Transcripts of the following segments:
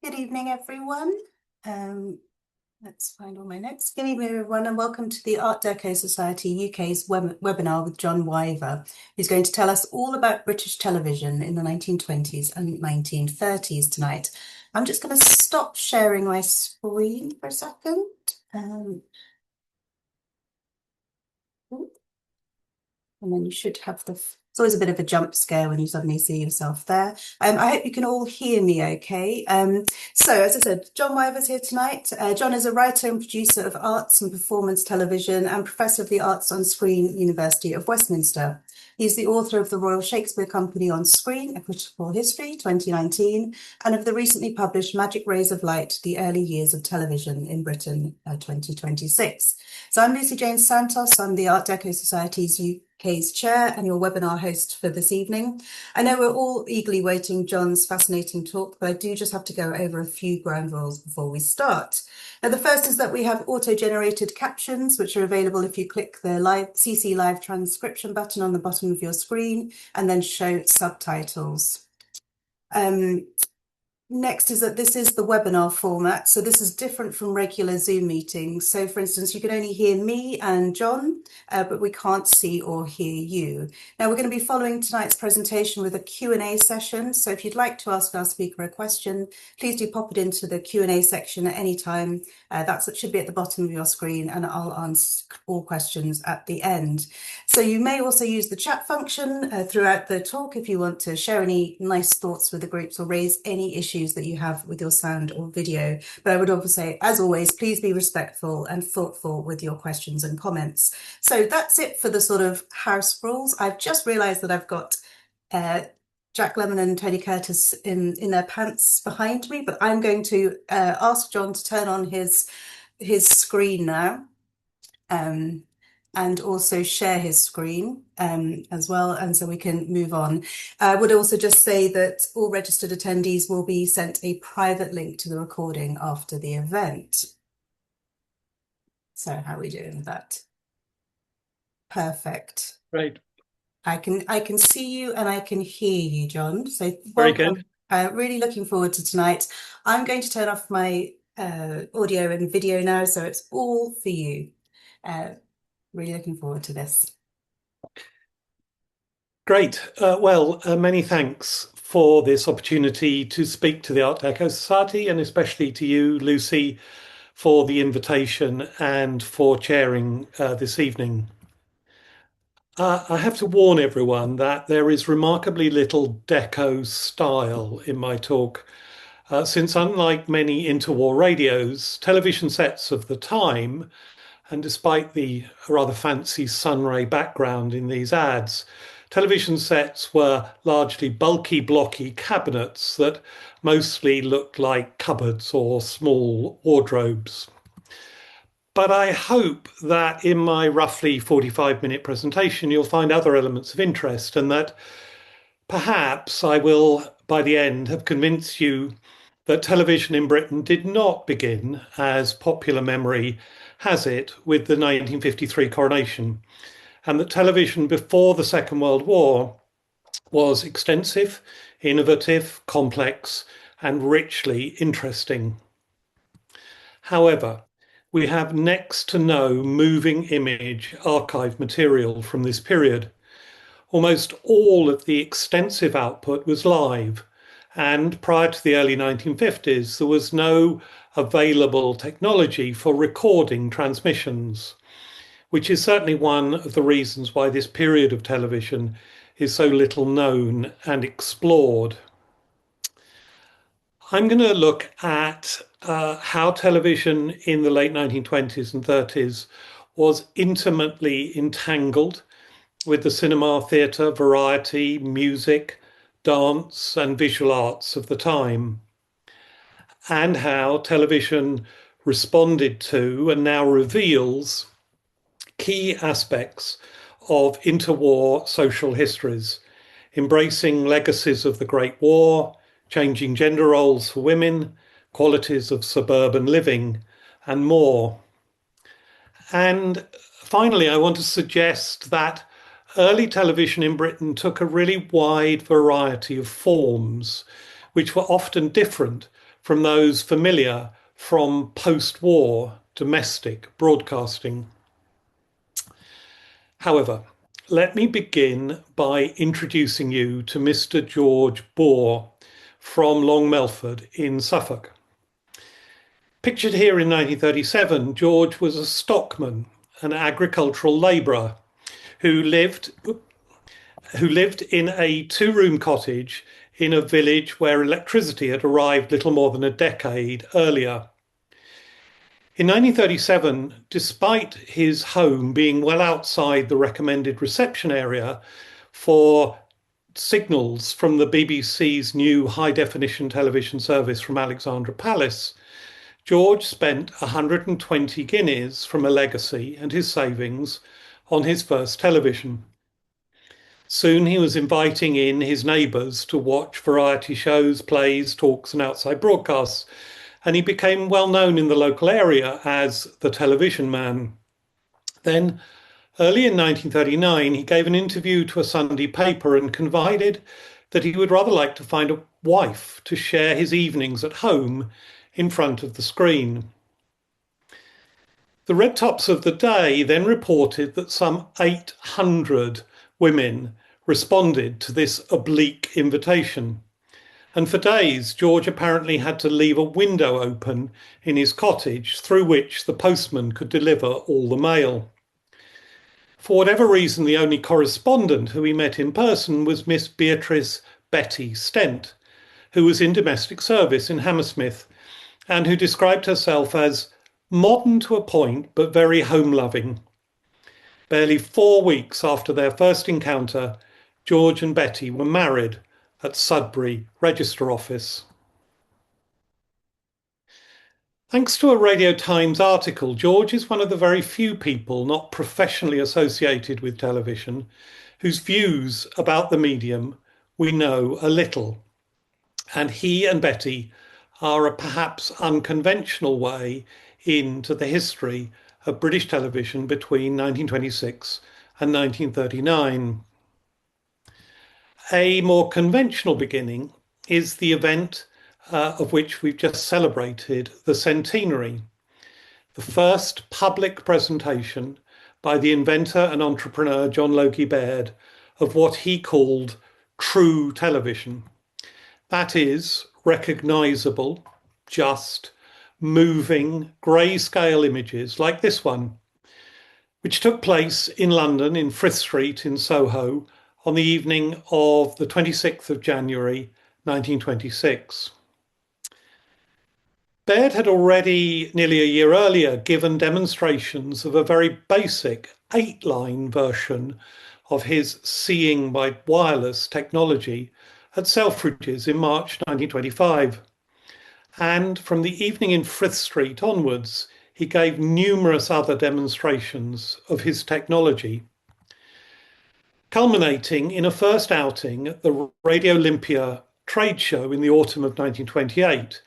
Good evening, everyone. Let's find all my notes. Good evening, everyone, and welcome to the Art Deco Society UK's webinar with John Wyver, who's going to tell us all about British television in the 1920s and 1930s tonight. I'm just going to stop sharing my screen for a second. And then you should have it's always a bit of a jump scare when you suddenly see yourself there. I hope you can all hear me okay. So as I said, John Wyver's here tonight. John is a writer and producer of arts and performance television and professor of the Arts on Screen, University of Westminster. He's the author of the Royal Shakespeare Company on Screen, A Critical History, 2019, and of the recently published Magic Rays of Light, The Early Years of Television in Britain, 2026. So I'm Lucy Jane Santos. I'm the Art Deco Society's UK's chair and your webinar host for this evening. I know we're all eagerly waiting John's fascinating talk, but I do just have to go over a few ground rules before we start. Now, the first is that we have auto-generated captions, which are available if you click the CC Live transcription button on the bottom of your screen and then show subtitles. Next is that this is the webinar format, so this is different from regular Zoom meetings. So for instance, you can only hear me and John, but we can't see or hear you. Now we're going to be following tonight's presentation with a Q&A session. So if you'd like to ask our speaker a question, please do pop it into the Q&A section at any time. That should be at the bottom of your screen and I'll answer all questions at the end. So you may also use the chat function throughout the talk if you want to share any nice thoughts with the groups or raise any issues that you have with your sound or video. But I would also say, as always, please be respectful and thoughtful with your questions and comments. So that's it for the sort of house rules. I've just realised that I've got Jack Lemmon and Tony Curtis in their pants behind me, but I'm going to ask John to turn on his screen now. And also share his screen as well, and so we can move on. I would also just say that all registered attendees will be sent a private link to the recording after the event. So how are we doing with that? Perfect. Great. I can see you and I can hear you, John. So Very welcome. good. Really looking forward to tonight. I'm going to turn off my audio and video now, so it's all for you. Really looking forward to this. Great. Many thanks for this opportunity to speak to the Art Deco Society, and especially to you, Lucy, for the invitation and for chairing this evening. I have to warn everyone that there is remarkably little Deco style in my talk, since unlike many interwar radios, television sets of the time, and despite the rather fancy sunray background in these ads, television sets were largely bulky, blocky cabinets that mostly looked like cupboards or small wardrobes. But I hope that in my roughly 45-minute presentation, you'll find other elements of interest, and that perhaps I will, by the end, have convinced you that television in Britain did not begin, as popular memory has it, with the 1953 coronation, and that television before the Second World War was extensive, innovative, complex, and richly interesting. However, we have next to no moving image archive material from this period. Almost all of the extensive output was live, and prior to the early 1950s, there was no available technology for recording transmissions, which is certainly one of the reasons why this period of television is so little known and explored. I'm going to look at how television in the late 1920s and 30s was intimately entangled with the cinema, theatre, variety, music, dance, and visual arts of the time, and how television responded to and now reveals key aspects of interwar social histories, embracing legacies of the Great War, changing gender roles for women, qualities of suburban living, and more. And finally, I want to suggest that early television in Britain took a really wide variety of forms, which were often different from those familiar from post-war domestic broadcasting. However, let me begin by introducing you to Mr. George Bohr from Long Melford in Suffolk. Pictured here in 1937, George was a stockman, an agricultural labourer who lived in a two-room cottage in a village where electricity had arrived little more than a decade earlier. In 1937, despite his home being well outside the recommended reception area for signals from the BBC's new high-definition television service from Alexandra Palace, George spent 120 guineas from a legacy and his savings on his first television. Soon he was inviting in his neighbours to watch variety shows, plays, talks and outside broadcasts, and he became well known in the local area as the television man. Then, early in 1939, he gave an interview to a Sunday paper and confided that he would rather like to find a wife to share his evenings at home in front of the screen. The Red Tops of the day then reported that some 800 women responded to this oblique invitation. And for days, George apparently had to leave a window open in his cottage through which the postman could deliver all the mail. For whatever reason, the only correspondent who he met in person was Miss Beatrice Betty Stent, who was in domestic service in Hammersmith and who described herself as modern to a point, but very home-loving. Barely 4 weeks after their first encounter, George and Betty were married at Sudbury Register Office. Thanks to a Radio Times article, George is one of the very few people not professionally associated with television whose views about the medium we know a little. And he and Betty are a perhaps unconventional way into the history of British television between 1926 and 1939. A more conventional beginning is the event of which we've just celebrated the centenary, the first public presentation by the inventor and entrepreneur John Logie Baird of what he called true television. That is, recognisable, just, moving, grayscale images like this one, which took place in London in Frith Street in Soho on the evening of the 26th of January 1926. Baird had already, nearly a year earlier, given demonstrations of a very basic 8-line version of his seeing by wireless technology at Selfridges in March 1925. And from the evening in Frith Street onwards, he gave numerous other demonstrations of his technology, culminating in a first outing at the Radio Olympia trade show in the autumn of 1928,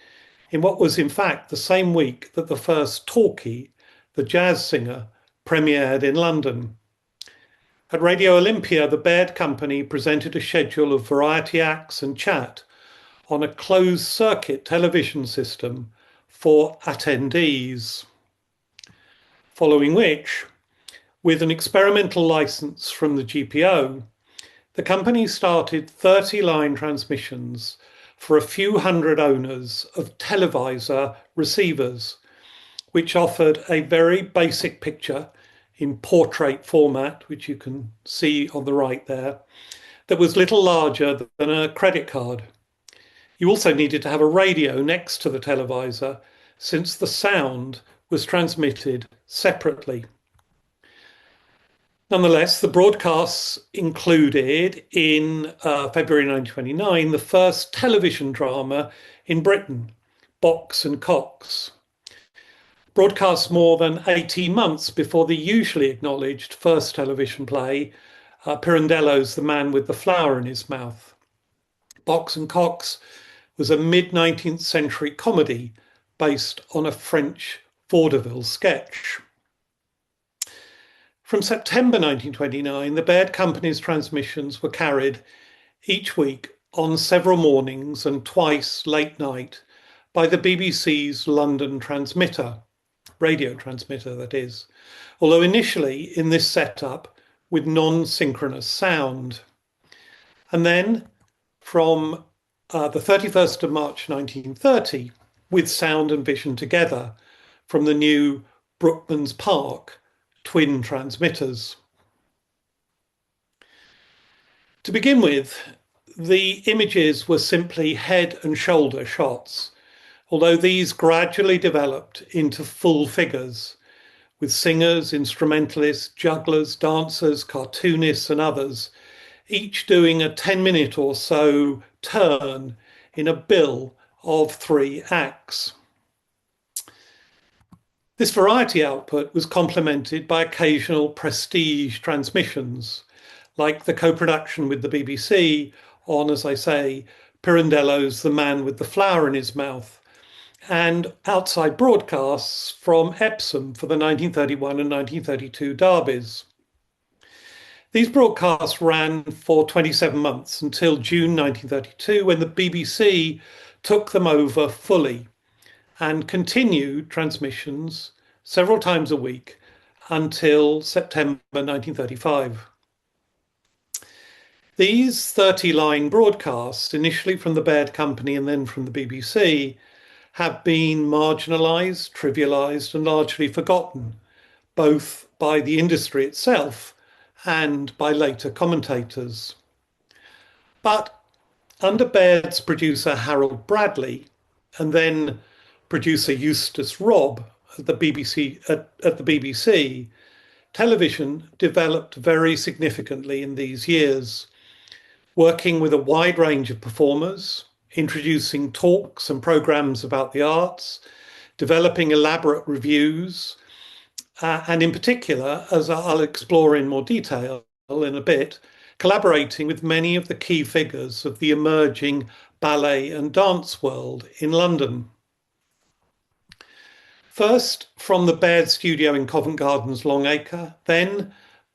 in what was in fact the same week that the first talkie, the jazz singer, premiered in London. At Radio Olympia, the Baird Company presented a schedule of variety acts and chat on a closed-circuit television system for attendees. Following which, with an experimental license from the GPO, the company started 30-line transmissions for a few hundred owners of televisor receivers, which offered a very basic picture in portrait format, which you can see on the right there, that was little larger than a credit card. You also needed to have a radio next to the televisor, since the sound was transmitted separately. Nonetheless, the broadcasts included, in February 1929, the first television drama in Britain, Box and Cox. Broadcast more than 18 months before the usually acknowledged first television play, Pirandello's The Man with the Flower in His Mouth. Box and Cox was a mid-19th century comedy based on a French vaudeville sketch. From September 1929, the Baird Company's transmissions were carried each week on several mornings and twice late night by the BBC's London transmitter, radio transmitter that is, although initially in this setup with non-synchronous sound. And then from the 31st of March 1930, with sound and vision together from the new Brookman's Park twin transmitters. To begin with, the images were simply head and shoulder shots, although these gradually developed into full figures, with singers, instrumentalists, jugglers, dancers, cartoonists, and others, each doing a 10-minute or so turn in a bill of 3 acts. This variety output was complemented by occasional prestige transmissions, like the co-production with the BBC on, as I say, Pirandello's The Man with the Flower in His Mouth, and outside broadcasts from Epsom for the 1931 and 1932 derbies. These broadcasts ran for 27 months until June 1932, when the BBC took them over fully and continued transmissions several times a week until September 1935. These 30-line broadcasts, initially from the Baird Company and then from the BBC, have been marginalised, trivialised and largely forgotten, both by the industry itself and by later commentators. But under Baird's producer Harold Bradley and then producer Eustace Robb at the BBC, television developed very significantly in these years, working with a wide range of performers, introducing talks and programmes about the arts, developing elaborate reviews, and in particular, as I'll explore in more detail in a bit, collaborating with many of the key figures of the emerging ballet and dance world in London. First from the Baird studio in Covent Garden's Long Acre, then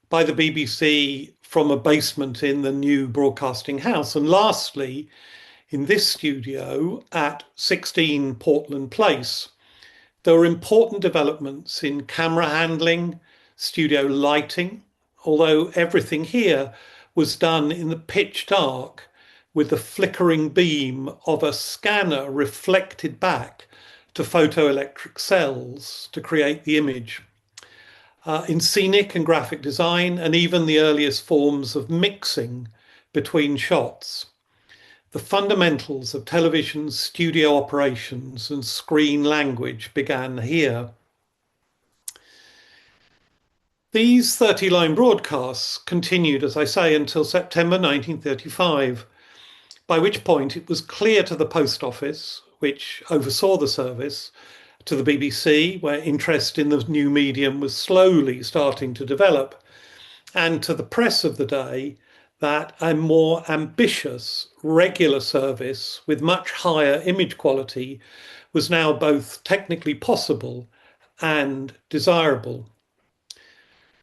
by the BBC from a basement in the new broadcasting house, and lastly in this studio at 16 Portland Place. There were important developments in camera handling, studio lighting, although everything here was done in the pitch dark with the flickering beam of a scanner reflected back to photoelectric cells to create the image. In scenic and graphic design, and even the earliest forms of mixing between shots. The fundamentals of television's studio operations and screen language began here. These 30-line broadcasts continued, as I say, until September 1935, by which point it was clear to the Post Office, which oversaw the service, to the BBC, where interest in the new medium was slowly starting to develop, and to the press of the day, that a more ambitious, regular service with much higher image quality was now both technically possible and desirable.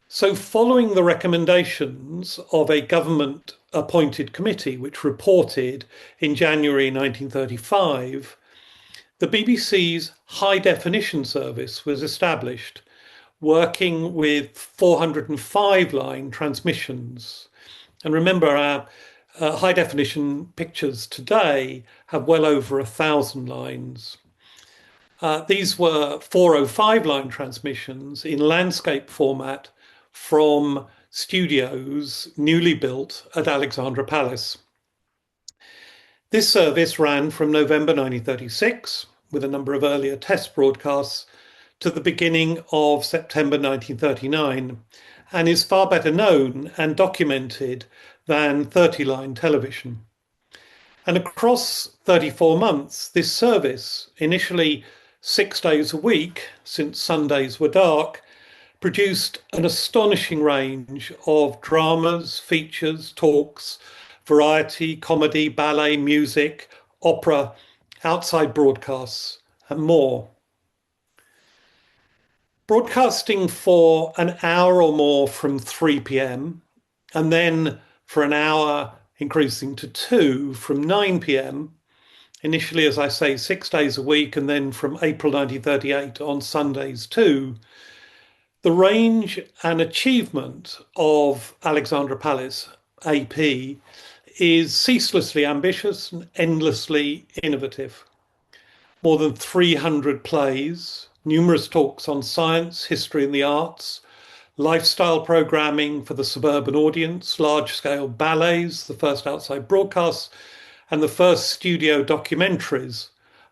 So following the recommendations of a government-appointed committee which reported in January 1935, the BBC's high-definition service was established, working with 405-line transmissions. And remember, our high-definition pictures today have well over 1,000 lines. These were 405-line transmissions in landscape format from studios newly built at Alexandra Palace. This service ran from November 1936, with a number of earlier test broadcasts, to the beginning of September 1939, and is far better known and documented than 30-line television. And across 34 months, this service, initially 6 days a week, since Sundays were dark, produced an astonishing range of dramas, features, talks, variety, comedy, ballet, music, opera, outside broadcasts, and more. Broadcasting for an hour or more from 3 p.m, and then for an hour increasing to 2 from 9 p.m, initially, as I say, 6 days a week, and then from April 1938 on Sundays too. The range and achievement of Alexandra Palace, AP, is ceaselessly ambitious and endlessly innovative. More than 300 plays, numerous talks on science, history, and the arts, lifestyle programming for the suburban audience, large-scale ballets, the first outside broadcasts, and the first studio documentaries,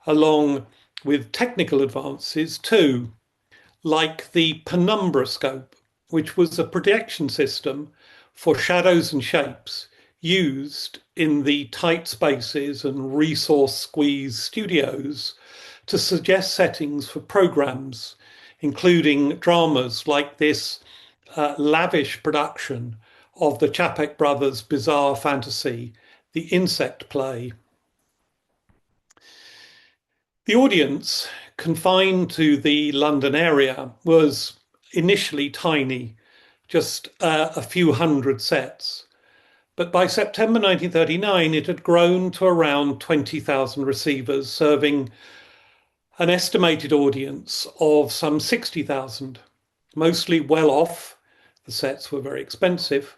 along with technical advances too, like the penumbroscope, which was a projection system for shadows and shapes used in the tight spaces and resource squeeze studios to suggest settings for programs, including dramas like this lavish production of the Chapek brothers' bizarre fantasy, The Insect Play. The audience, confined to the London area, was initially tiny, just a few hundred sets. But by September 1939, it had grown to around 20,000 receivers, serving an estimated audience of some 60,000, mostly well off, the sets were very expensive,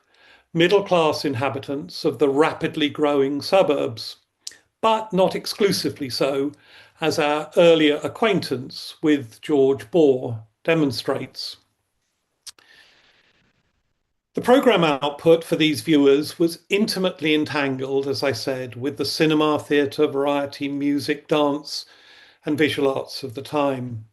middle class inhabitants of the rapidly growing suburbs, but not exclusively so, as our earlier acquaintance with George Bohr demonstrates. The programme output for these viewers was intimately entangled, as I said, with the cinema, theatre, variety, music, dance, and visual arts of the time.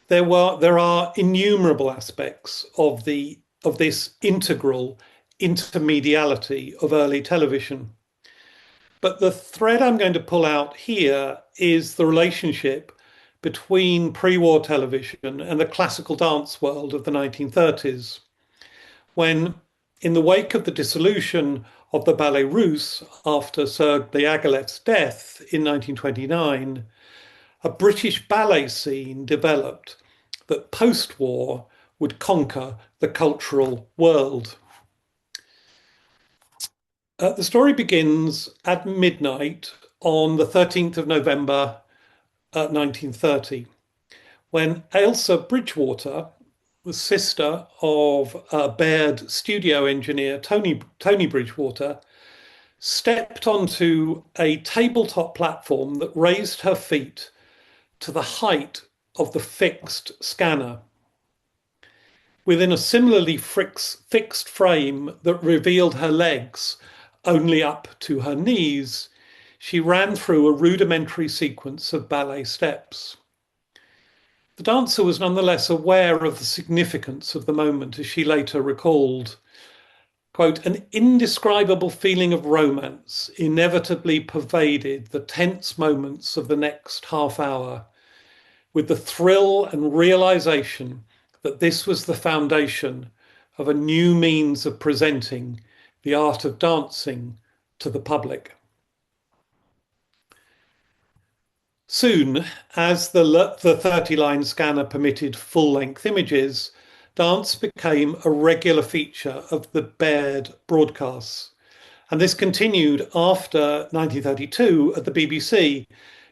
There are innumerable aspects of this integral intermediality of early television. But the thread I'm going to pull out here is the relationship between pre-war television and the classical dance world of the 1930s, when, in the wake of the dissolution of the Ballet Russe after Sergei Diaghilev's death in 1929, a British ballet scene developed that post-war would conquer the cultural world. The story begins at midnight on the 13th of November 1930, when Ailsa Bridgewater, the sister of Baird studio engineer Tony Bridgewater, stepped onto a tabletop platform that raised her feet to the height of the fixed scanner. Within a similarly fixed frame that revealed her legs only up to her knees, she ran through a rudimentary sequence of ballet steps. The dancer was nonetheless aware of the significance of the moment, as she later recalled. Quote, an indescribable feeling of romance inevitably pervaded the tense moments of the next half hour, with the thrill and realization that this was the foundation of a new means of presenting the art of dancing to the public. Soon, as the 30-line scanner permitted full-length images, dance became a regular feature of the Baird broadcasts. And this continued after 1932 at the BBC,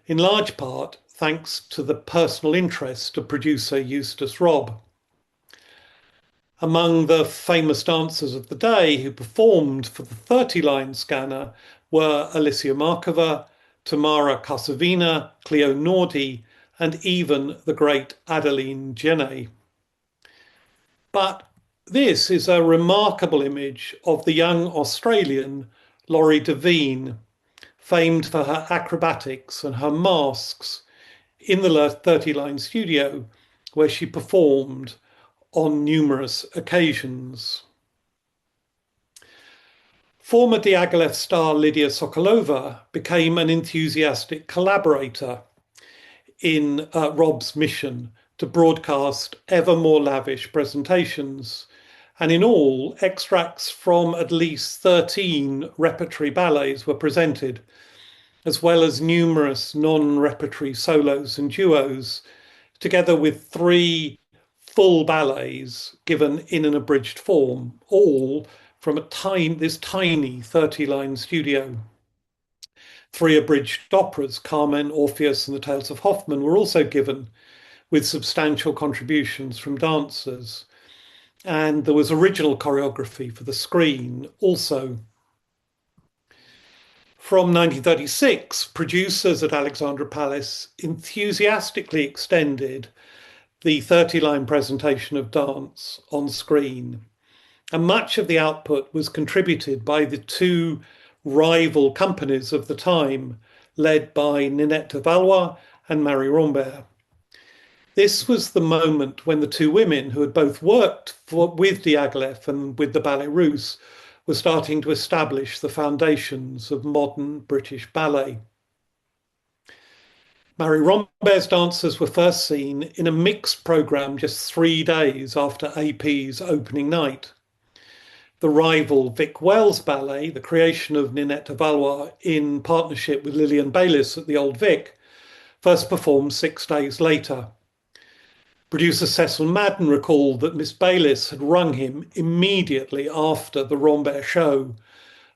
in large part thanks to the personal interest of producer Eustace Robb. Among the famous dancers of the day who performed for the 30-line scanner were Alicia Markova, Tamara Karsavina, Cleo Nordy, and even the great Adeline Gennet. But this is a remarkable image of the young Australian Laurie Devine, famed for her acrobatics and her masks in the 30-line studio, where she performed on numerous occasions. Former Diaghilev star Lydia Sokolova became an enthusiastic collaborator in Robb's mission to broadcast ever more lavish presentations. And in all, extracts from at least 13 repertory ballets were presented, as well as numerous non-repertory solos and duos, together with 3 full ballets given in an abridged form, all from this tiny 30-line studio. Three abridged operas, Carmen, Orpheus, and the Tales of Hoffmann, were also given, with substantial contributions from dancers. And there was original choreography for the screen also. From 1936, producers at Alexandra Palace enthusiastically extended the 30-line presentation of dance on screen. And much of the output was contributed by the two rival companies of the time, led by Ninette de Valois and Marie Rambert. This was the moment when the two women, who had both worked with Diaghilev and with the Ballet Russe, were starting to establish the foundations of modern British ballet. Marie Rambert's dancers were first seen in a mixed programme just 3 days after AP's opening night. The rival Vic Wells Ballet, the creation of Ninette de Valois in partnership with Lillian Bayliss at the Old Vic, first performed 6 days later. Producer Cecil Madden recalled that Miss Bayliss had rung him immediately after the Rambert show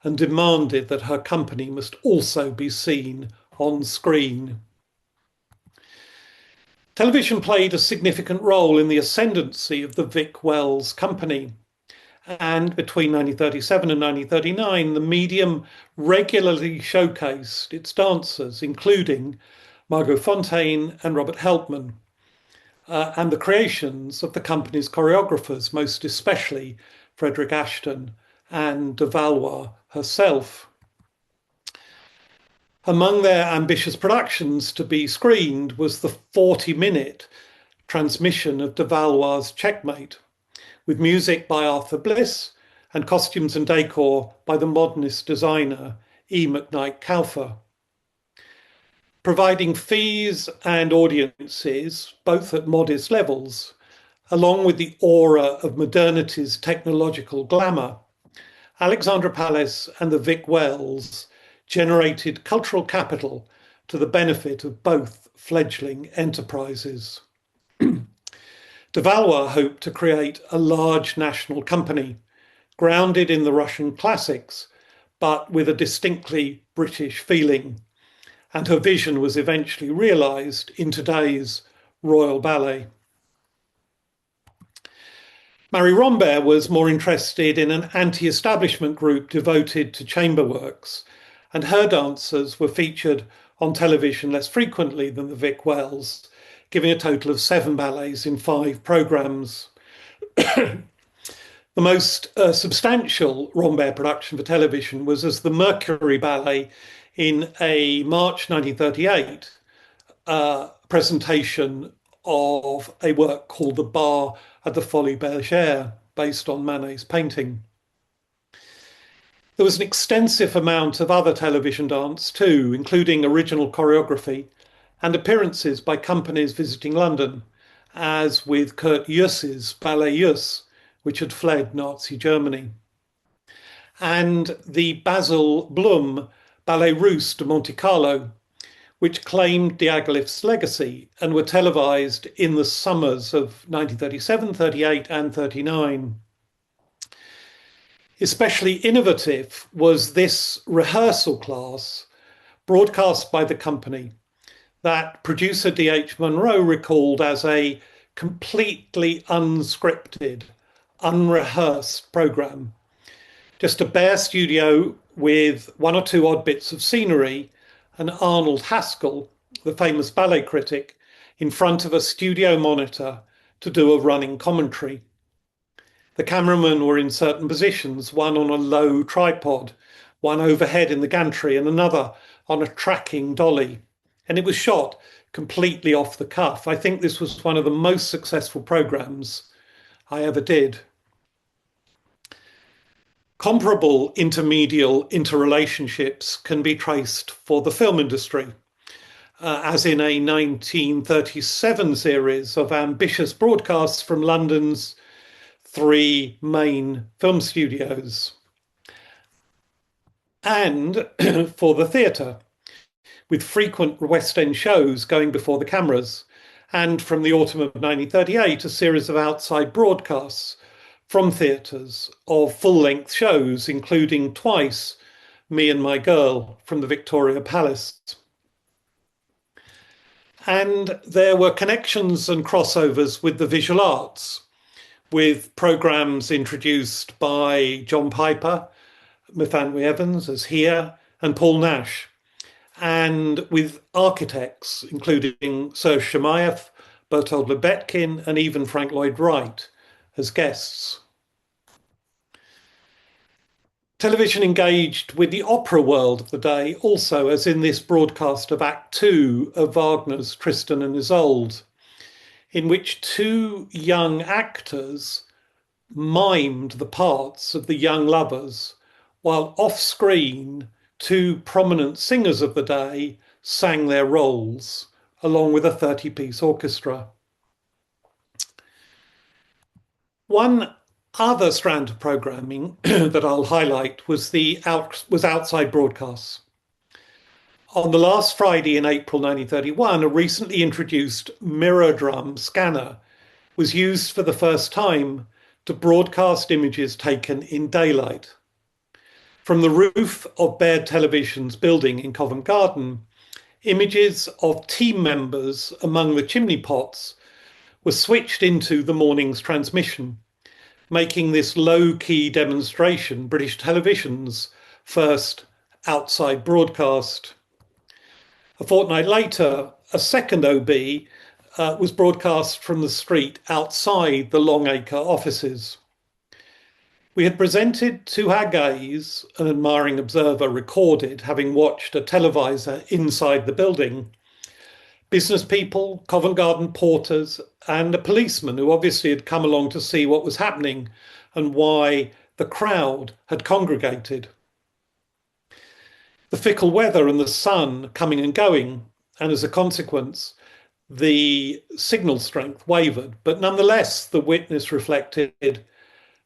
and demanded that her company must also be seen on screen. Television played a significant role in the ascendancy of the Vic Wells company. And between 1937 and 1939, the medium regularly showcased its dancers, including Margot Fonteyn and Robert Helpman, and the creations of the company's choreographers, most especially Frederick Ashton and de Valois herself. Among their ambitious productions to be screened was the 40-minute transmission of de Valois' Checkmate, with music by Arthur Bliss and costumes and decor by the modernist designer E. McKnight Kauffer. Providing fees and audiences, both at modest levels, along with the aura of modernity's technological glamour, Alexandra Palace and the Vic Wells generated cultural capital to the benefit of both fledgling enterprises. De Valois hoped to create a large national company, grounded in the Russian classics, but with a distinctly British feeling. And her vision was eventually realised in today's Royal Ballet. Marie Rambert was more interested in an anti-establishment group devoted to chamber works, and her dancers were featured on television less frequently than the Vic Wells, giving a total of 7 ballets in 5 programmes. The most substantial Rambert production for television was as the Mercury Ballet in a March 1938 presentation of a work called The Bar at the Folies Bergère, based on Manet's painting. There was an extensive amount of other television dance too, including original choreography and appearances by companies visiting London, as with Kurt Juss's Ballet Juss, which had fled Nazi Germany, and the Basil Blum Ballet Russe de Monte Carlo, which claimed Diaghilev's legacy and were televised in the summers of 1937, 38 and 39. Especially innovative was this rehearsal class broadcast by the company that producer D.H. Munro recalled as a completely unscripted, unrehearsed programme. Just a bare studio with 1 or 2 odd bits of scenery and Arnold Haskell, the famous ballet critic, in front of a studio monitor to do a running commentary. The cameramen were in certain positions, one on a low tripod, one overhead in the gantry and another on a tracking dolly. And it was shot completely off the cuff. I think this was one of the most successful programmes I ever did. Comparable intermedial interrelationships can be traced for the film industry, as in a 1937 series of ambitious broadcasts from London's 3 main film studios. And for the theatre, with frequent West End shows going before the cameras, and from the autumn of 1938, a series of outside broadcasts from theatres of full-length shows, including twice Me and My Girl from the Victoria Palace. And there were connections and crossovers with the visual arts, with programmes introduced by John Piper, Myfanwy Evans as here, and Paul Nash, and with architects, including Serge Shamayev, Bertold Lebetkin, and even Frank Lloyd Wright as guests. Television engaged with the opera world of the day also, as in this broadcast of Act Two of Wagner's Tristan and Isolde, in which two young actors mimed the parts of the young lovers, while off-screen, two prominent singers of the day sang their roles, along with a 30-piece orchestra. One other strand of programming that I'll highlight was outside broadcasts. On the last Friday in April 1931, a recently introduced mirror drum scanner was used for the first time to broadcast images taken in daylight. From the roof of Baird Television's building in Covent Garden, images of team members among the chimney pots were switched into the morning's transmission, making this low-key demonstration British Television's first outside broadcast. A fortnight later, a second OB was broadcast from the street outside the Longacre offices. We had presented to our gaze, an admiring observer recorded having watched a televisor inside the building, business people, Covent Garden porters, and a policeman who obviously had come along to see what was happening and why the crowd had congregated. The fickle weather and the sun coming and going, and as a consequence, the signal strength wavered, but nonetheless, the witness reflected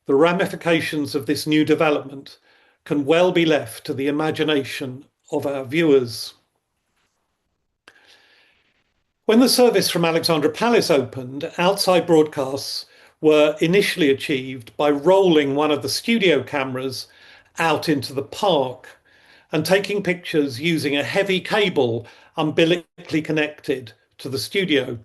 the ramifications of this new development can well be left to the imagination of our viewers. When the service from Alexandra Palace opened, outside broadcasts were initially achieved by rolling one of the studio cameras out into the park and taking pictures using a heavy cable umbilically connected to the studio.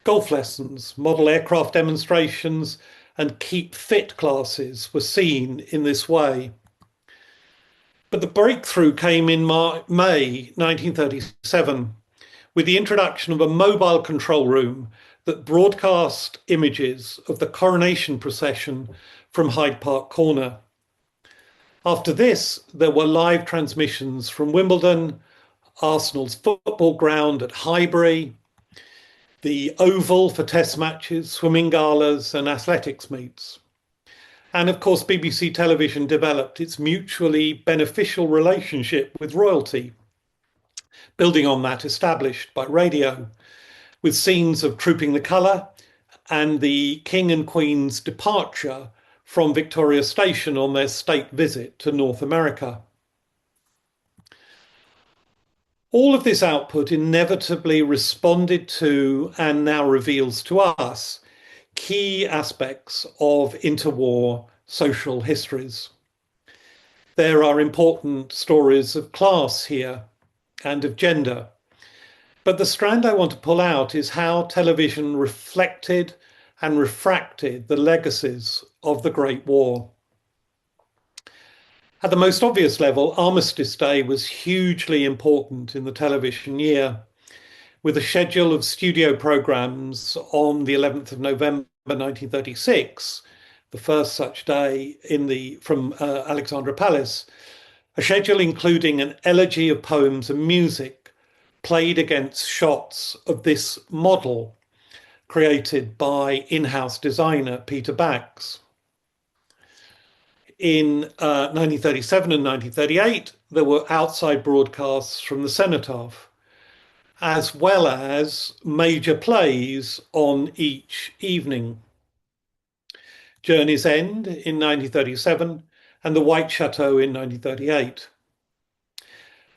Golf lessons, model aircraft demonstrations, and keep fit classes were seen in this way. But the breakthrough came in May 1937 with the introduction of a mobile control room that broadcast images of the coronation procession from Hyde Park Corner. After this, there were live transmissions from Wimbledon, Arsenal's football ground at Highbury, the Oval for test matches, swimming galas and athletics meets. And of course, BBC Television developed its mutually beneficial relationship with royalty, building on that established by radio, with scenes of Trooping the Colour and the King and Queen's departure from Victoria Station on their state visit to North America. All of this output inevitably responded to and now reveals to us key aspects of interwar social histories. There are important stories of class here and of gender. But the strand I want to pull out is how television reflected and refracted the legacies of the Great War. At the most obvious level, Armistice Day was hugely important in the television year, with a schedule of studio programmes on the 11th of November 1936, the first such day from Alexandra Palace, a schedule including an elegy of poems and music played against shots of this model created by in-house designer Peter Bax. In 1937 and 1938, there were outside broadcasts from the Cenotaph, as well as major plays on each evening. Journey's End in 1937 and The White Chateau in 1938.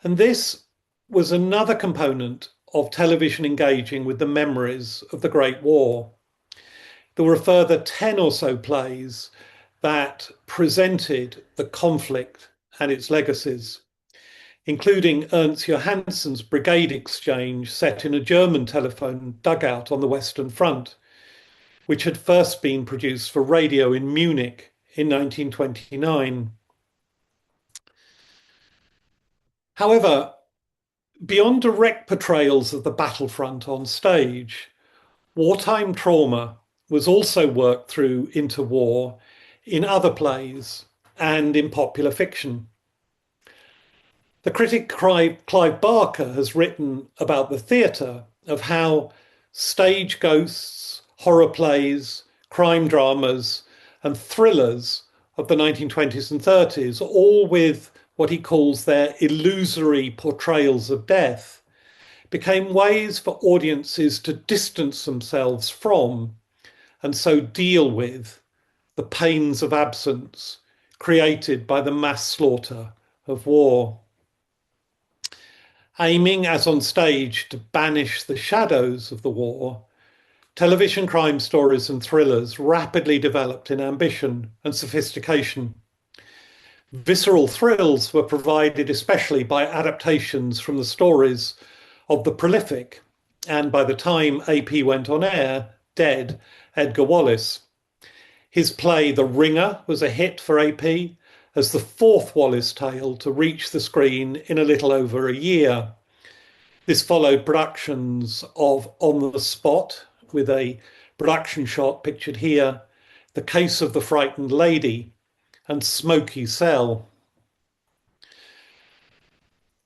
And this was another component of television engaging with the memories of the Great War. There were a further 10 or so plays that presented the conflict and its legacies, including Ernst Johansson's brigade exchange set in a German telephone dugout on the Western Front, which had first been produced for radio in Munich in 1929. However, beyond direct portrayals of the battlefront on stage, wartime trauma was also worked through into war in other plays and in popular fiction. The critic Clive Barker has written about the theatre of how stage ghosts, horror plays, crime dramas, and thrillers of the 1920s and 30s, all with what he calls their illusory portrayals of death, became ways for audiences to distance themselves from and so deal with the pains of absence created by the mass slaughter of war. Aiming, as on stage, to banish the shadows of the war, television crime stories and thrillers rapidly developed in ambition and sophistication. Visceral thrills were provided especially by adaptations from the stories of the prolific, and by the time AP went on air, dead Edgar Wallace. His play The Ringer was a hit for AP as the fourth Wallace tale to reach the screen in a little over a year. This followed productions of On the Spot, with a production shot pictured here, The Case of the Frightened Lady, and Smoky Cell.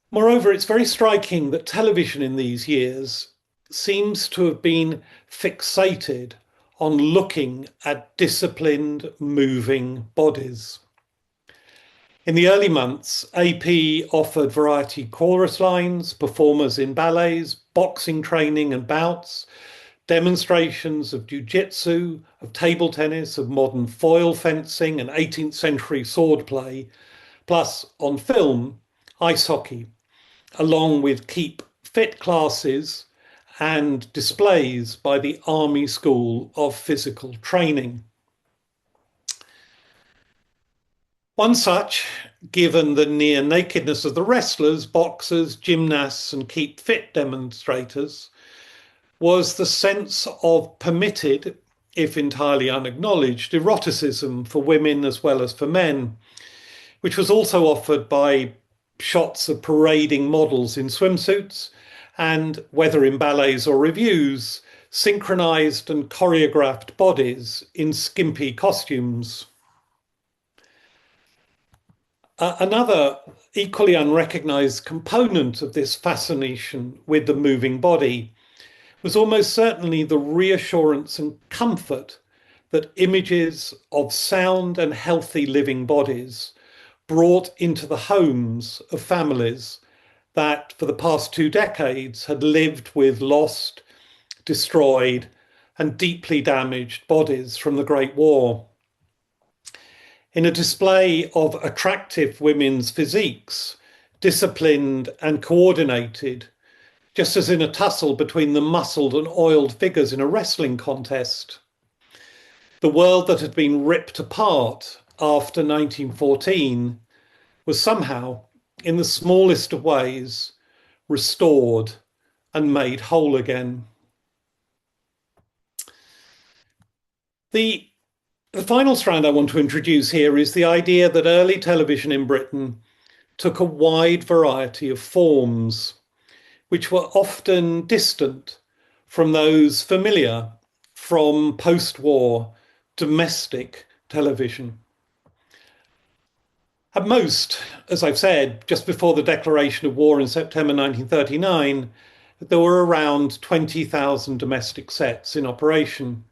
Moreover, it's very striking that television in these years seems to have been fixated on looking at disciplined, moving bodies. In the early months, AP offered variety chorus lines, performers in ballets, boxing training and bouts, demonstrations of jiu-jitsu, of table tennis, of modern foil fencing and 18th century swordplay, plus on film, ice hockey, along with keep fit classes and displays by the Army School of Physical Training. One such, given the near nakedness of the wrestlers, boxers, gymnasts, and keep fit demonstrators, was the sense of permitted, if entirely unacknowledged, eroticism for women as well as for men, which was also offered by shots of parading models in swimsuits and, whether in ballets or revues, synchronized and choreographed bodies in skimpy costumes. Another equally unrecognized component of this fascination with the moving body was almost certainly the reassurance and comfort that images of sound and healthy living bodies brought into the homes of families that for the past 2 decades had lived with lost, destroyed, and deeply damaged bodies from the Great War. In a display of attractive women's physiques, disciplined and coordinated, just as in a tussle between the muscled and oiled figures in a wrestling contest. The world that had been ripped apart after 1914 was somehow, in the smallest of ways, restored and made whole again. The final strand I want to introduce here is the idea that early television in Britain took a wide variety of forms, which were often distant from those familiar from post-war domestic television. At most, as I've said, just before the declaration of war in September 1939, there were around 20,000 domestic sets in operation.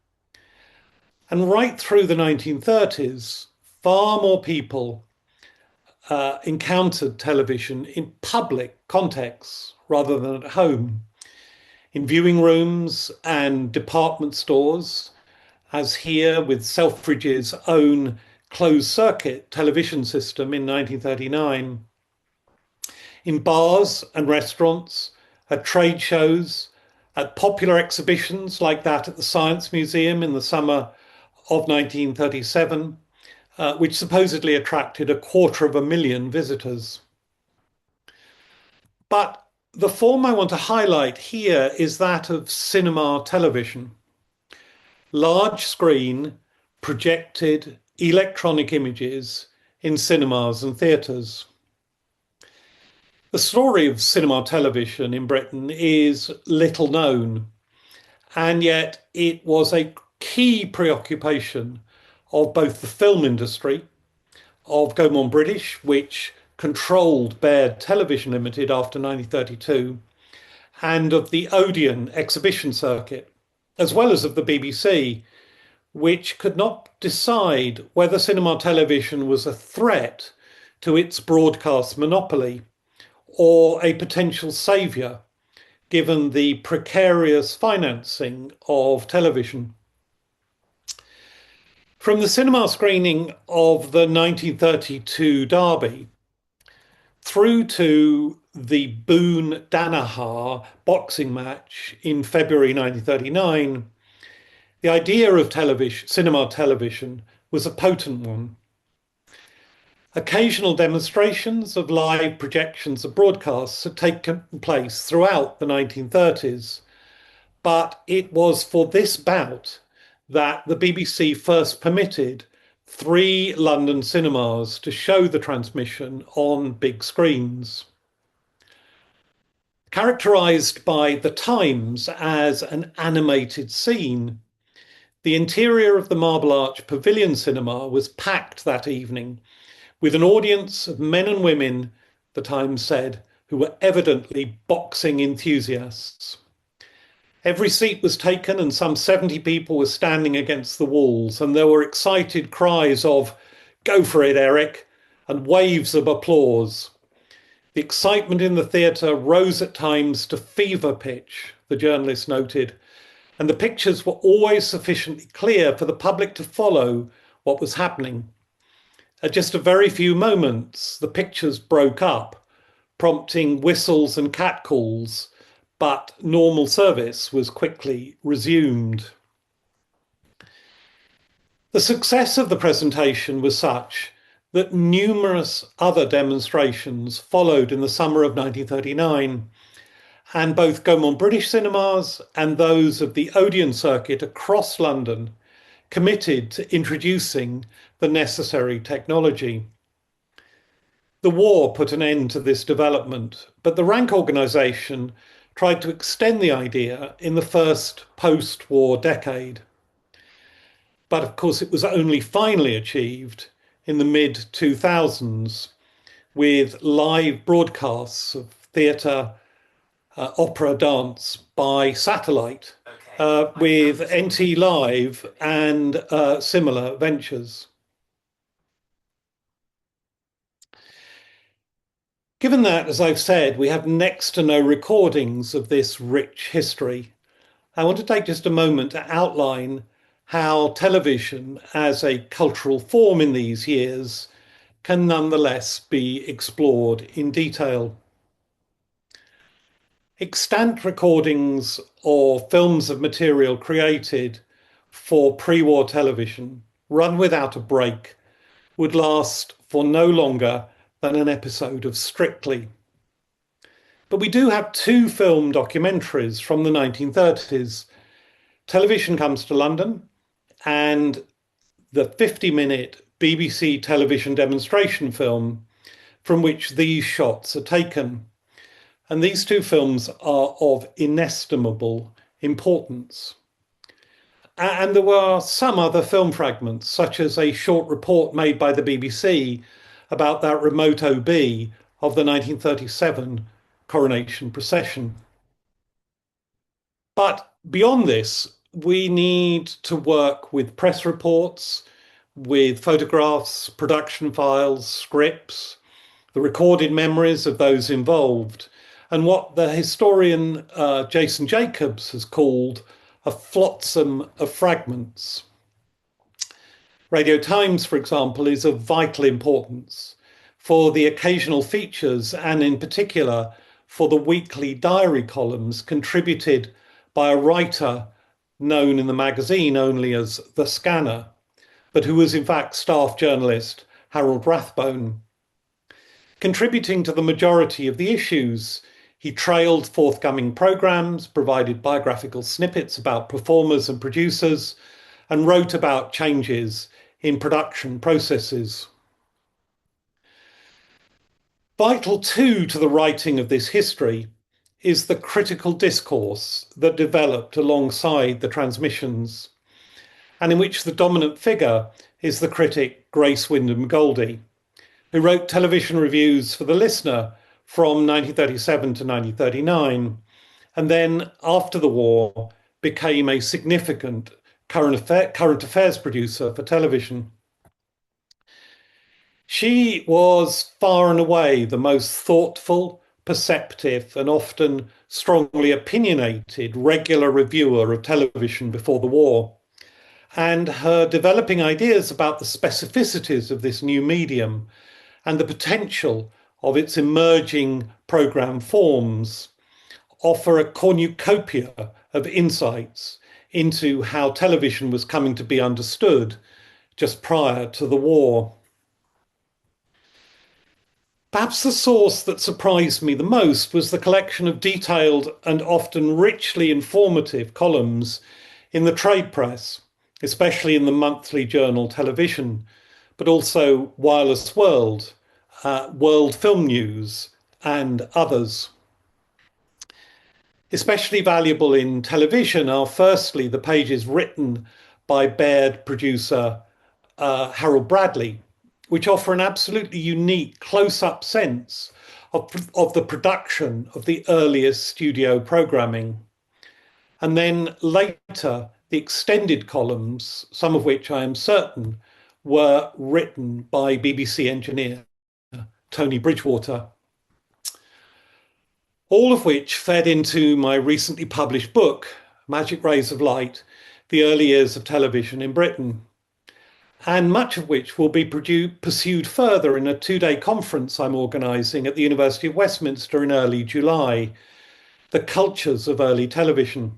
And right through the 1930s, far more people encountered television in public contexts rather than at home, in viewing rooms and department stores, as here with Selfridges' own closed-circuit television system in 1939, in bars and restaurants, at trade shows, at popular exhibitions like that at the Science Museum in the summer of 1937, which supposedly attracted 250,000 visitors. But the form I want to highlight here is that of cinema television. Large screen, projected electronic images in cinemas and theatres. The story of cinema television in Britain is little known, and yet it was a key preoccupation of both the film industry, of Gaumont British, which controlled Baird Television Limited after 1932, and of the Odeon exhibition circuit, as well as of the BBC, which could not decide whether cinema television was a threat to its broadcast monopoly or a potential saviour, given the precarious financing of television. From the cinema screening of the 1932 Derby through to the Boone-Danaher boxing match in February 1939, the idea of cinema television was a potent one. Occasional demonstrations of live projections of broadcasts had taken place throughout the 1930s, but it was for this bout that the BBC first permitted 3 London cinemas to show the transmission on big screens. Characterised by the Times as an animated scene, the interior of the Marble Arch Pavilion Cinema was packed that evening with an audience of men and women, the Times said, who were evidently boxing enthusiasts. Every seat was taken and some 70 people were standing against the walls, and there were excited cries of, "Go for it, Eric," and waves of applause. The excitement in the theatre rose at times to fever pitch, the journalist noted, and the pictures were always sufficiently clear for the public to follow what was happening. At just a very few moments, the pictures broke up, prompting whistles and catcalls, but normal service was quickly resumed. The success of the presentation was such that numerous other demonstrations followed in the summer of 1939, and both Gaumont British cinemas and those of the Odeon circuit across London committed to introducing the necessary technology. The war put an end to this development, but the Rank organisation tried to extend the idea in the first post-war decade. But of course, it was only finally achieved in the mid-2000s with live broadcasts of theatre, opera, dance by satellite, with NT Live and similar ventures. Given that, as I've said, we have next to no recordings of this rich history, I want to take just a moment to outline how television as a cultural form in these years can nonetheless be explored in detail. Extant recordings or films of material created for pre-war television, run without a break, would last for no longer than an episode of Strictly. But we do have 2 film documentaries from the 1930s. Television Comes to London and the 50-minute BBC television demonstration film from which these shots are taken. And these 2 films are of inestimable importance. And there were some other film fragments, such as a short report made by the BBC about that remote OB of the 1937 coronation procession. But beyond this, we need to work with press reports, with photographs, production files, scripts, the recorded memories of those involved, and what the historian Jason Jacobs has called a flotsam of fragments. Radio Times, for example, is of vital importance for the occasional features and in particular for the weekly diary columns contributed by a writer known in the magazine only as The Scanner, but who was in fact staff journalist Harold Rathbone. Contributing to the majority of the issues, he trailed forthcoming programmes, provided biographical snippets about performers and producers, and wrote about changes in production processes. Vital too to the writing of this history is the critical discourse that developed alongside the transmissions, and in which the dominant figure is the critic Grace Wyndham Goldie, who wrote television reviews for The Listener from 1937 to 1939, and then, after the war, became a significant current affairs producer for television. She was far and away the most thoughtful, perceptive, and often strongly opinionated regular reviewer of television before the war. And her developing ideas about the specificities of this new medium and the potential of its emerging programme forms offer a cornucopia of insights into how television was coming to be understood just prior to the war. Perhaps the source that surprised me the most was the collection of detailed and often richly informative columns in the trade press, especially in the monthly journal Television, but also Wireless World, World Film News, and others. Especially valuable in television are firstly the pages written by Baird producer Harold Bradley, which offer an absolutely unique close-up sense of the production of the earliest studio programming. And then later, the extended columns, some of which I am certain were written by BBC engineer Tony Bridgewater. All of which fed into my recently published book, Magic Rays of Light, The Early Years of Television in Britain, and much of which will be pursued further in a two-day conference I'm organising at the University of Westminster in early July, The Cultures of Early Television.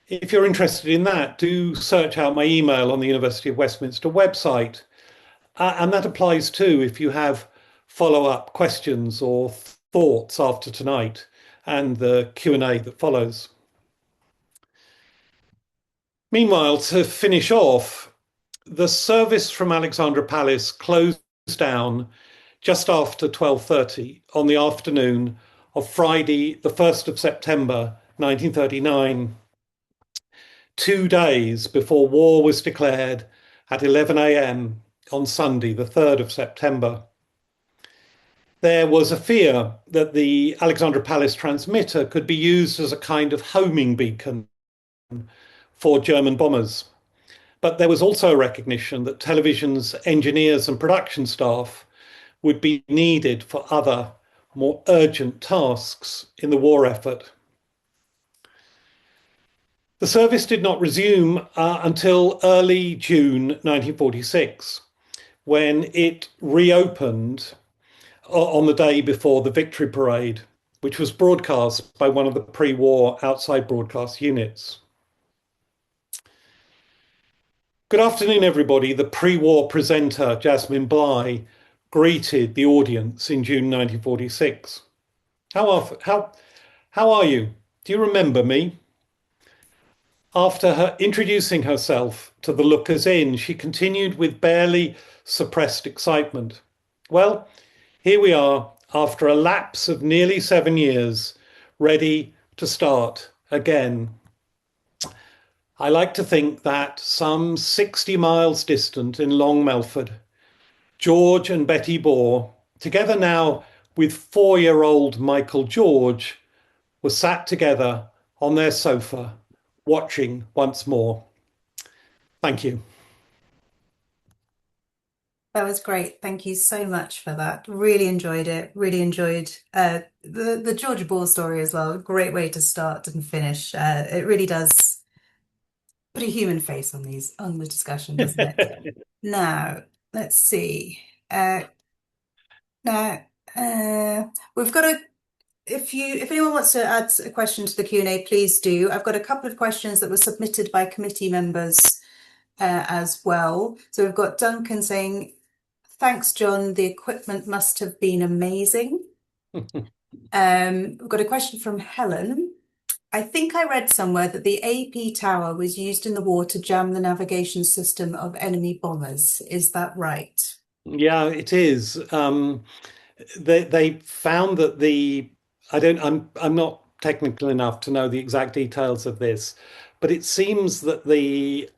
If you're interested in that, do search out my email on the University of Westminster website. And that applies too if you have follow-up questions or thoughts after tonight and the Q&A that follows. Meanwhile, to finish off, the service from Alexandra Palace closed down just after 12:30 on the afternoon of Friday, the 1st of September, 1939, 2 days before war was declared at 11 a.m. on Sunday, the 3rd of September. There was a fear that the Alexandra Palace transmitter could be used as a kind of homing beacon for German bombers. But there was also a recognition that television's engineers and production staff would be needed for other, more urgent tasks in the war effort. The service did not resume until early June 1946, when it reopened on the day before the Victory Parade, which was broadcast by one of the pre-war outside broadcast units. Good afternoon, everybody. The pre-war presenter, Jasmine Bligh, greeted the audience in June 1946. How are you? Do you remember me? After her introducing herself to the lookers in, she continued with barely suppressed excitement. Well, here we are, after a lapse of nearly 7 years, ready to start again. I like to think that some 60 miles distant in Long Melford, George and Betty Bohr, together now with 4-year-old Michael George, were sat together on their sofa, watching once more. Thank you. That was great. Thank you so much for that. Really enjoyed it. Really enjoyed the George Bohr story as well. Great way to start and finish. It really does put a human face on the discussion, doesn't it? Now, let's see. Now, we've got if anyone wants to add a question to the Q&A, please do. I've got a couple of questions that were submitted by committee members as well. So we've got Duncan saying, thanks, John. The equipment must have been amazing. We've got a question from Helen. I think I read somewhere that the AP tower was used in the war to jam the navigation system of enemy bombers. Is that right? Yeah, it is. They found that I'm not technical enough to know the exact details of this, but it seems that the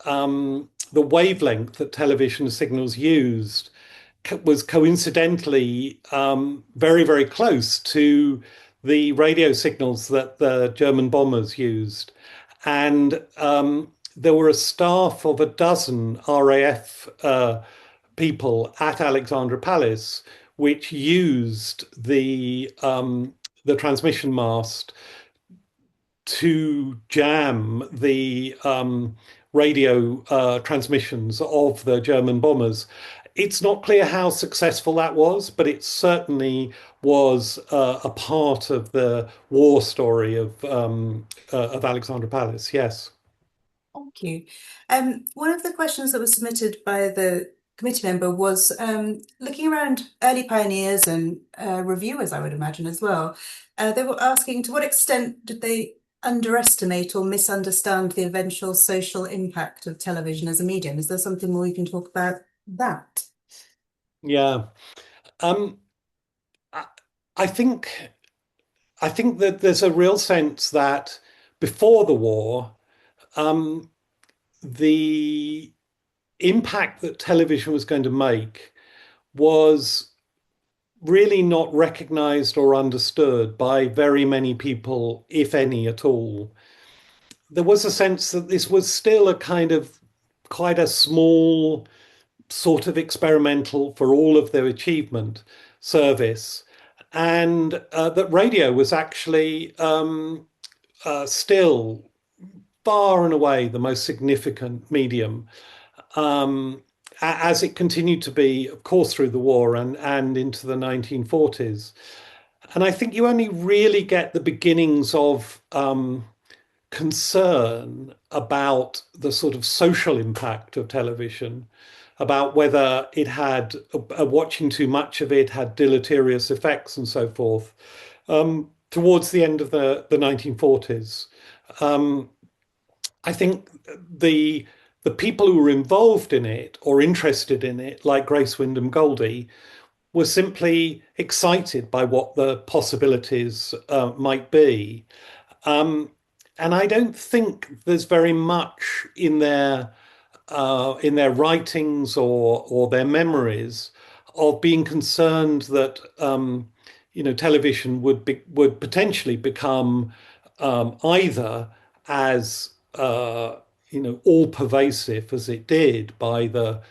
wavelength that television signals used was coincidentally very, very close to the radio signals that the German bombers used. And there were a staff of a dozen RAF people at Alexandra Palace, which used the transmission mast to jam the radio transmissions of the German bombers. It's not clear how successful that was, but it certainly was a part of the war story of Alexandra Palace. Yes. Thank you. One of the questions that was submitted by the committee member was looking around early pioneers and reviewers, I would imagine as well. They were asking to what extent did they underestimate or misunderstand the eventual social impact of television as a medium? Is there something more you can talk about that? Yeah. Um, I, I think I think that there's a real sense that before the war, um, the impact that television was going to make was really not recognized or understood by very many people, if any at all. There was a sense that this was still a kind of quite a small sort of experimental for all of their achievement service, and that radio was actually still far and away the most significant medium, um, as it continued to be, of course, through the war and into the 1940s. And I think you only really get the beginnings of concern about the sort of social impact of television, about whether it had watching too much of it had deleterious effects and so forth. Towards the end of the 1940s, um, I think the people who were involved in it or interested in it, like Grace Wyndham Goldie, were simply excited by what the possibilities might be. Um, and I don't think there's very much in their writings or their memories of being concerned that television would potentially become either as all pervasive as it did by the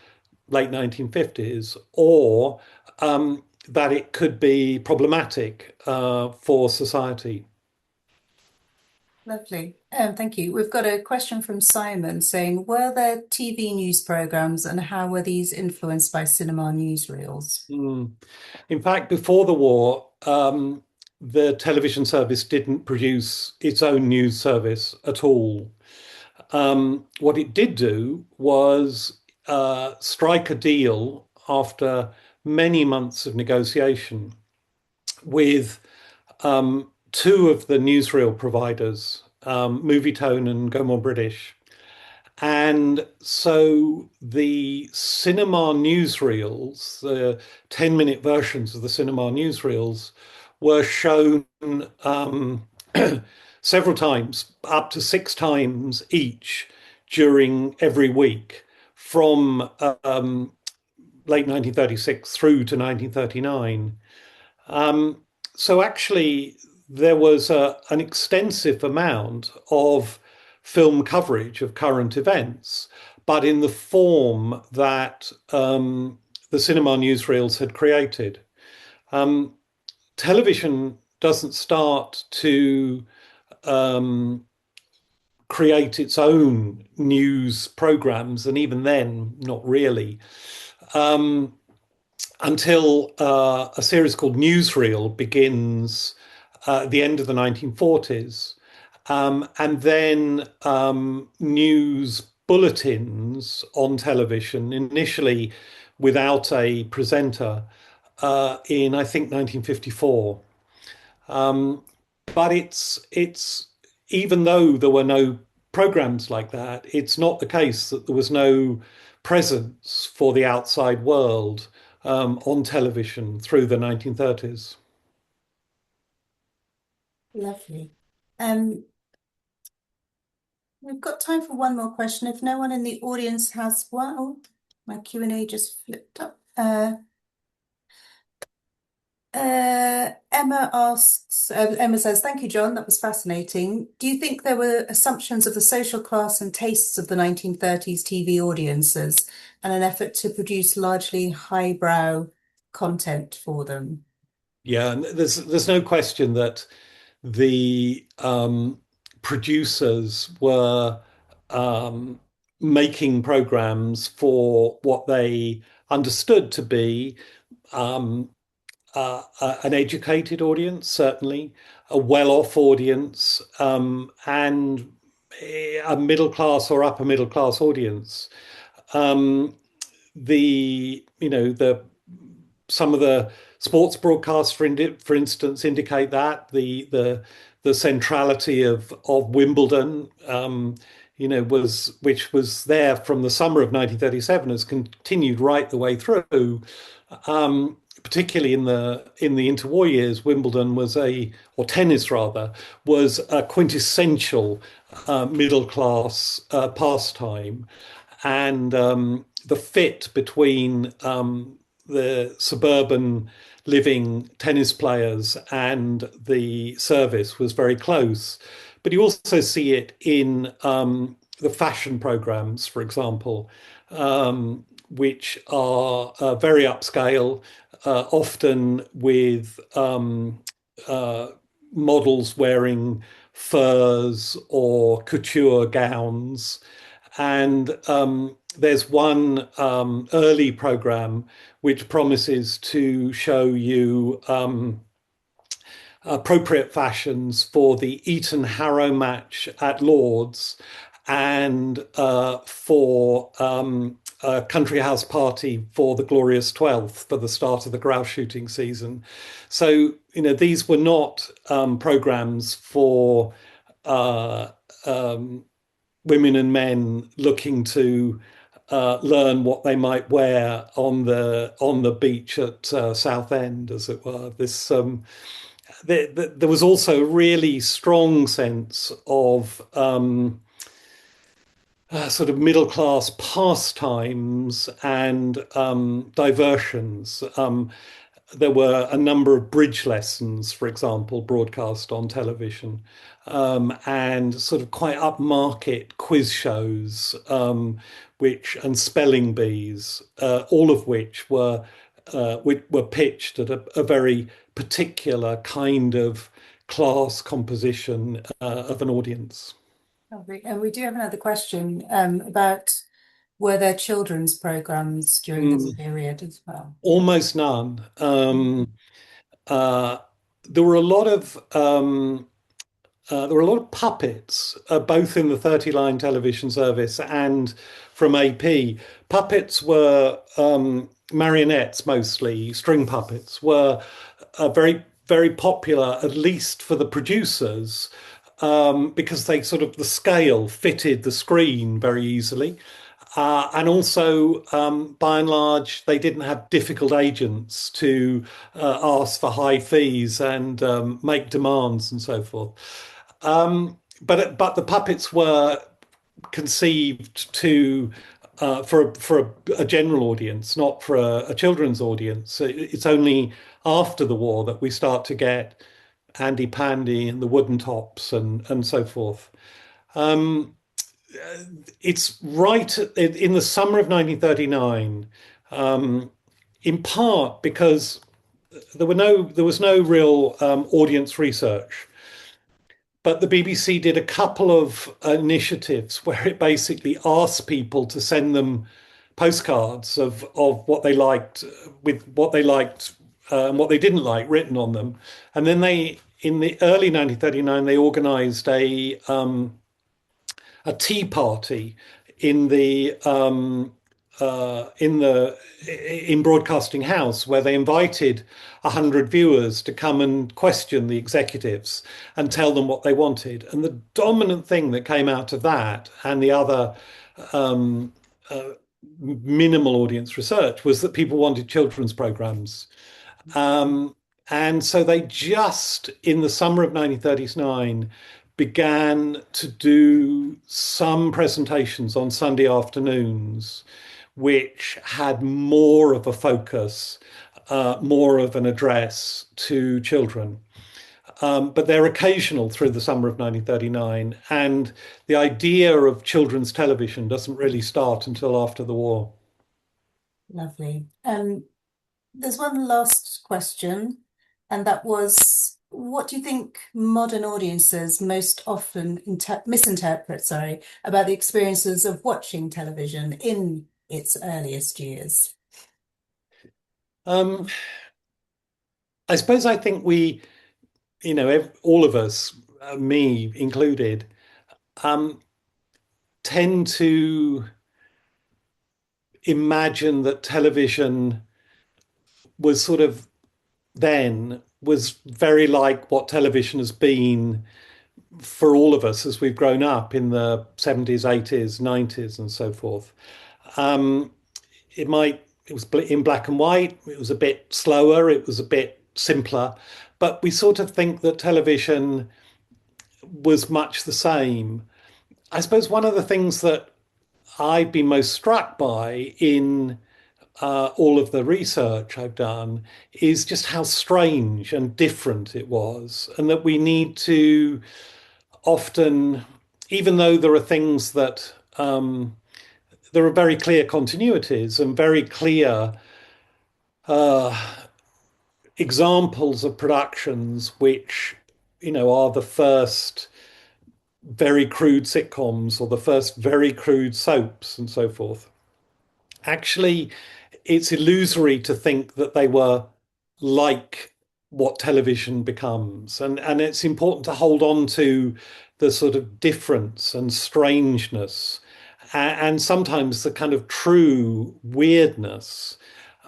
late 1950s, or that it could be problematic for society. Lovely. Thank you. We've got a question from Simon saying, were there TV news programs and how were these influenced by cinema newsreels? Mm. In fact, before the war, the television service didn't produce its own news service at all. What it did do was strike a deal after many months of negotiation with two of the newsreel providers, Movietone and Go More British. And so the cinema newsreels, the 10-minute versions of the cinema newsreels, were shown several times, up to six times each during every week from late 1936 through to 1939. So actually, there was an extensive amount of film coverage of current events, but in the form that the cinema newsreels had created. Television doesn't start to create its own news programs, and even then, not really, until a series called Newsreel begins at the end of the 1940s. And then news bulletins on television, initially without a presenter, in I think 1954. But it's even though there were no programs like that, it's not the case that there was no presence for the outside world on television through the 1930s. Lovely. Um, we've got time for one more question. If no one in the audience has one, oh, my Q&A just flipped up. Emma asks, Emma says, thank you, John. That was fascinating. Do you think there were assumptions of the social class and tastes of the 1930s TV audiences and an effort to produce largely highbrow content for them? Yeah, and there's no question that the producers were um, making programs for what they understood to be um, an educated audience, certainly, a well-off audience, and a middle class or upper middle class audience. Um, the some of the sports broadcasts, for instance, indicate that the centrality of Wimbledon, was which was there from the summer of 1937, has continued right the way through. Particularly in the interwar years, Wimbledon was or tennis rather, was a quintessential middle class pastime, and the fit between the suburban living tennis players and the service was very close. But you also see it in the fashion programs, for example, which are very upscale, often with models wearing furs or couture gowns. And there's one early program which promises to show you appropriate fashions for the Eton Harrow match at Lord's and for a country house party for the Glorious 12th for the start of the grouse shooting season. So, these were not programs for women and men looking to learn what they might wear on the beach at Southend, as it were. There was also a really strong sense of sort of middle class pastimes and diversions. There were a number of bridge lessons, for example, broadcast on television, and sort of quite upmarket quiz shows, and spelling bees, all of which were pitched at a very particular kind of class composition of an audience. Lovely. And we do have another question about were there children's programs during this Mm, period as well? almost none. Uh, there were a lot of puppets, both in the 30-line television service and from AP. Puppets were marionettes, mostly string puppets, were very, very popular, at least for the producers, because the scale fitted the screen very easily. And also, by and large, they didn't have difficult agents to ask for high fees and make demands and so forth. But the puppets were conceived to for a general audience, not for a children's audience. It's only after the war that we start to get Andy Pandy and the Wooden Tops and so forth. Um, it's right in the summer of 1939, in part because there was no real audience research. But the BBC did a couple of initiatives where it basically asked people to send them postcards of what they liked, with what they liked and what they didn't like written on them. And then in the early 1939, they organised a tea party in the in Broadcasting House, where they invited 100 viewers to come and question the executives and tell them what they wanted. And the dominant thing that came out of that, and the other um, uh, minimal audience research, was that people wanted children's programs. Um, and so they just, in the summer of 1939, began to do some presentations on Sunday afternoons, which had more of a focus, more of an address to children. But they're occasional through the summer of 1939. And the idea of children's television doesn't really start until after the war. Lovely. There's one last question, and that was, what do you think modern audiences most often misinterpret, sorry, about the experiences of watching television in its earliest years? Um, I suppose I think we, all of us, me included, um, tend to imagine that television was sort of then was very like what television has been for all of us as we've grown up in the 70s, 80s, 90s, and so forth. Um, it was in black and white, it was a bit slower, it was a bit simpler, but we sort of think that television was much the same. I suppose one of the things that I've been most struck by in all of the research I've done is just how strange and different it was, and that we need to often, even though there are things that there are very clear continuities and very clear uh, examples of productions which, are the first very crude sitcoms or the first very crude soaps and so forth. Actually, it's illusory to think that they were like what television becomes. And it's important to hold on to the sort of difference and strangeness and sometimes the kind of true weirdness.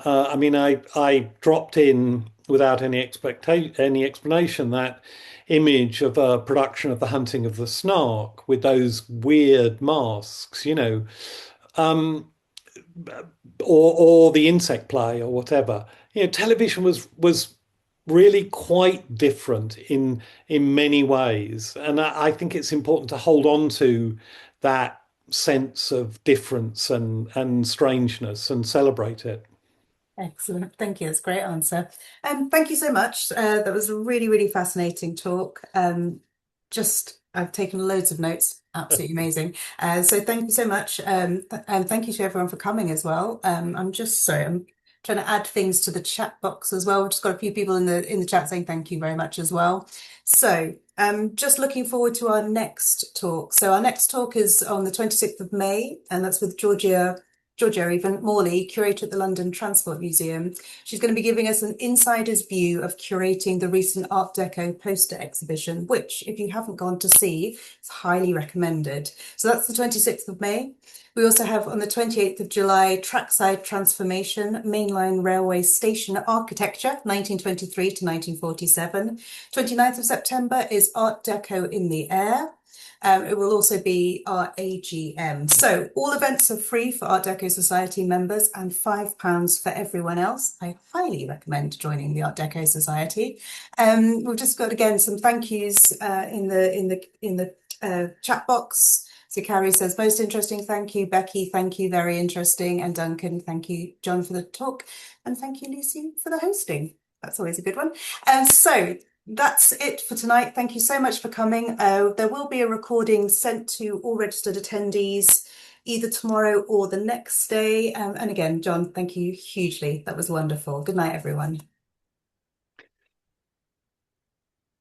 I mean, I dropped in without any explanation that image of a production of The Hunting of the Snark with those weird masks, um, or the insect play or whatever. Television was really quite different in many ways, and I think it's important to hold on to that sense of difference and strangeness and celebrate it. Excellent. Thank you. That's a great answer. Thank you so much. That was a really, really fascinating talk. I've taken loads of notes. Absolutely amazing. So thank you so much. And thank you to everyone for coming as well. I'm trying to add things to the chat box as well. We've just got a few people in the chat saying thank you very much as well. So just looking forward to our next talk. So our next talk is on the 26th of May, and that's with Georgia even Morley, curator at the London Transport Museum. She's going to be giving us an insider's view of curating the recent Art Deco poster exhibition, which, if you haven't gone to see, is highly recommended. So that's the 26th of May. We also have on the 28th of July, Trackside Transformation, Mainline Railway Station Architecture, 1923 to 1947. 29th of September is Art Deco in the Air. It will also be our AGM. So all events are free for Art Deco Society members and £5 for everyone else. I highly recommend joining the Art Deco Society. We've just got again some thank yous in the chat box. So Carrie says, most interesting, thank you. Becky, thank you, very interesting. And Duncan, thank you, John, for the talk. And thank you, Lucy, for the hosting. That's always a good one. So that's it for tonight. Thank you so much for coming. There will be a recording sent to all registered attendees either tomorrow or the next day. And again, John, thank you hugely. That was wonderful. Good night, everyone.